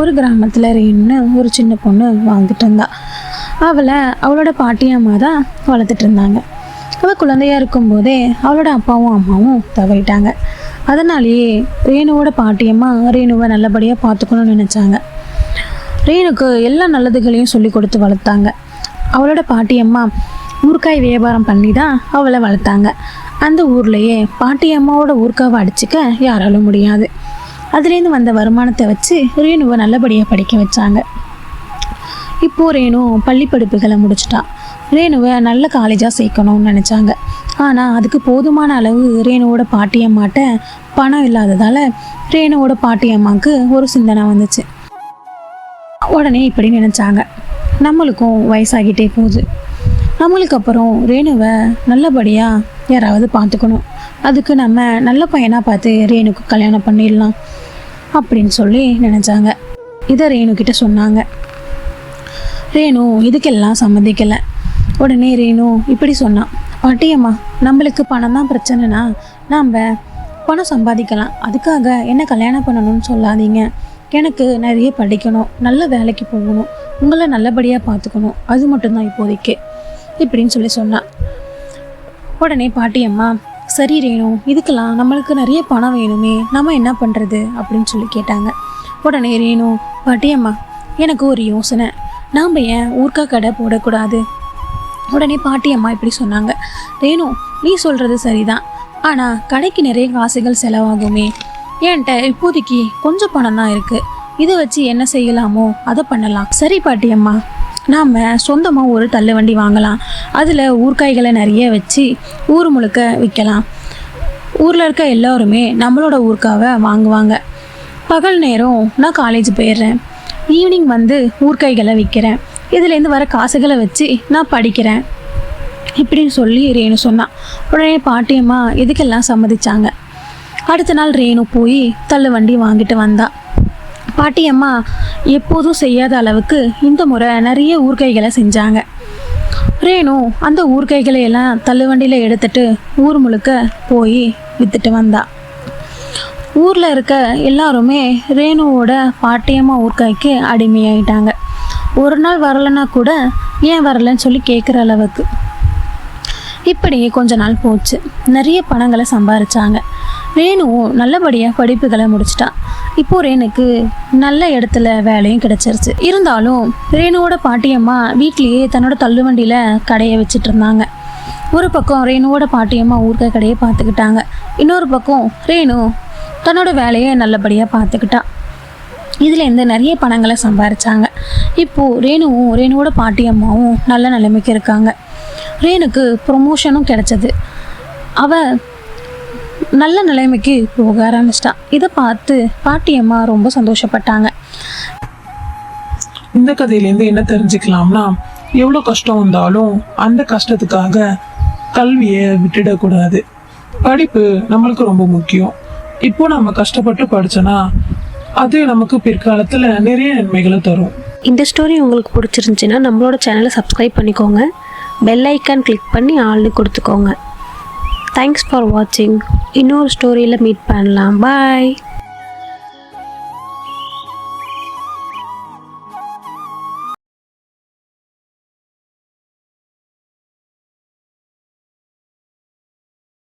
ஒரு கிராமத்தில் ரேணுன்னு ஒரு சின்ன பொண்ணு வாழ்ந்துட்டு இருந்தா. அவளை அவளோட பாட்டியம்மா தான் வளர்த்துட்டு இருந்தாங்க. அவள் குழந்தையாக இருக்கும்போதே அவளோட அப்பாவும் அம்மாவும் தவறிட்டாங்க. அதனாலேயே ரேணுவோட பாட்டியம்மா ரேணுவை நல்லபடியாக பார்த்துக்கணும்னு நினச்சாங்க. ரேணுக்கு எல்லா நல்லதுகளையும் சொல்லி கொடுத்து வளர்த்தாங்க. அவளோட பாட்டியம்மா ஊறுகாய் வியாபாரம் பண்ணி தான் அவளை வளர்த்தாங்க. அந்த ஊர்லேயே பாட்டியம்மாவோட ஊறுகாவை அடிச்சுக்க யாராலும் முடியாது. அதுலேருந்து வந்த வருமானத்தை வச்சு ரேணுவை நல்லபடியாக படிக்க வச்சாங்க. இப்போது ரேணு பள்ளி படிப்புகளை முடிச்சிட்டா. ரேணுவை நல்ல காலேஜாக சேர்க்கணும்னு நினச்சாங்க. ஆனால் அதுக்கு போதுமான அளவு ரேணுவோட பாட்டியம்மாட்ட பணம் இல்லாததால் ரேணுவோட பாட்டியம்மாவுக்கு ஒரு சிந்தனை வந்துச்சு. உடனே இப்படி நினச்சாங்க, நம்மளுக்கும் வயசாகிட்டே போகுது, நம்மளுக்கு அப்புறம் ரேணுவை நல்லபடியாக யாராவது பார்த்துக்கணும், அதுக்கு நம்ம நல்ல பையனாக பார்த்து ரேணுக்கு கல்யாணம் பண்ணிடலாம் அப்படின்னு சொல்லி நினச்சாங்க. இதை ரேணுக்கிட்ட சொன்னாங்க. ரேணு இதுக்கெல்லாம் சம்மதிக்கலை. உடனே ரேணு இப்படி சொன்னான், பாட்டியம்மா, நம்மளுக்கு பணம் தான் பிரச்சனைனா நாம் பணம் சம்பாதிக்கலாம், அதுக்காக என்ன கல்யாணம் பண்ணணும்னு சொல்லாதீங்க. எனக்கு நிறைய படிக்கணும், நல்ல வேலைக்கு போகணும், உங்களை நல்லபடியாக பார்த்துக்கணும், அது மட்டும்தான் இப்போதைக்கு இப்படின்னு சொல்லி சொன்னான். உடனே பாட்டியம்மா, சரி ரேணு, இதுக்கெல்லாம் நம்மளுக்கு நிறைய பணம் வேணுமே, நம்ம என்ன பண்ணுறது அப்படின்னு சொல்லி கேட்டாங்க. உடனே ரேணு, பாட்டியம்மா, எனக்கு ஒரு யோசனை, நாம் ஏன் ஊறுகாய் கடை போடக்கூடாது? உடனே பாட்டியம்மா இப்படி சொன்னாங்க, ரேணு, நீ சொல்கிறது சரிதான், ஆனால் கடைக்கு நிறைய காசுகள் செலவாகுமே, என்கிட்ட இப்போதைக்கு கொஞ்சம் பணம் தான் இருக்குது, இதை வச்சு என்ன செய்யலாமோ அதை பண்ணலாம். சரி பாட்டியம்மா, நாம் சொந்தமாக ஒரு தள்ளுவண்டி வாங்கலாம், அதில் ஊறுகாய்களை நிறைய வச்சு ஊர் முழுக்க விற்கலாம். ஊரில் இருக்க எல்லோருமே நம்மளோட ஊறுகாவை வாங்குவாங்க. பகல் நேரம் நான் காலேஜ் போயிடுறேன், ஈவினிங் வந்து ஊறுகாய்களை விற்கிறேன், இதுலேருந்து வர காசுகளை வச்சு நான் படிக்கிறேன் இப்படின்னு சொல்லி ரேணு சொன்னான். உடனே பாட்டியம்மா இதுக்கெல்லாம் சம்மதிச்சாங்க. அடுத்த நாள் ரேணு போய் தள்ளுவண்டி வாங்கிட்டு வந்தா. பாட்டியம்மா எப்போதும் செய்யாத அளவுக்கு இந்த முறை நிறைய ஊறுகாய்களை செஞ்சாங்க. ரேணு அந்த ஊறுகாய்களை எல்லாம் தள்ளுவண்டியில் எடுத்துட்டு ஊர் முழுக்க போய் விற்றுட்டு வந்தா. ஊரில் இருக்க எல்லாருமே ரேணுவோட பாட்டியம்மா ஊறுகாய்க்கு அடிமையாயிட்டாங்க. ஒரு நாள் வரலைன்னா கூட ஏன் வரலன்னு சொல்லி கேட்குற அளவுக்கு. இப்படி கொஞ்ச நாள் போச்சு. நிறைய பணங்களை சம்பாதிச்சாங்க. ரேணுவும் நல்லபடியாக படிப்புகளை முடிச்சிட்டா. இப்போது ரேணுக்கு நல்ல இடத்துல வேலையும் கிடச்சிருச்சு. இருந்தாலும் ரேணுவோட பாட்டியம்மா வீட்லேயே தன்னோட தள்ளுவண்டியில் கடையை வச்சுட்டு இருந்தாங்க. ஒரு பக்கம் ரேணுவோட பாட்டியம்மா ஊறுகாய் கடையை பார்த்துக்கிட்டாங்க, இன்னொரு பக்கம் ரேணு தன்னோட வேலையை நல்லபடியாக பார்த்துக்கிட்டா. இதுலேருந்து நிறைய பணங்களை சம்பாதிச்சாங்க. இப்போது ரேணுவும் ரேணுவோட பாட்டியம்மாவும் நல்ல நிலைமைக்கு இருக்காங்க. ரேணுக்கு ப்ரொமோஷனும் கிடைச்சது. அவள் நல்ல நிலைமைக்கு போக ஆரம்பிச்சிட்டா. இதை பார்த்து பாட்டியம்மா ரொம்ப சந்தோஷப்பட்டாங்க. இந்த கதையிலேருந்து என்ன தெரிஞ்சுக்கலாம்னா, எவ்வளோ கஷ்டம் வந்தாலும் அந்த கஷ்டத்துக்காக கல்வியை விட்டுடக்கூடாது. படிப்பு நம்மளுக்கு ரொம்ப முக்கியம். இப்போ நம்ம கஷ்டப்பட்டு படிச்சோன்னா அது நமக்கு பிற்காலத்தில் நிறைய நன்மைகளை தரும். இந்த ஸ்டோரி உங்களுக்கு பிடிச்சிருந்துச்சின்னா நம்மளோட சேனலை சப்ஸ்கிரைப் பண்ணிக்கோங்க, பெல் ஐக்கான் கிளிக் பண்ணி ஆள்னு கொடுத்துக்கோங்க. தேங்க்ஸ் ஃபார் வாட்சிங். இன்னொரு ஸ்டோரியில் மீட் பண்ணலாம். பாய்.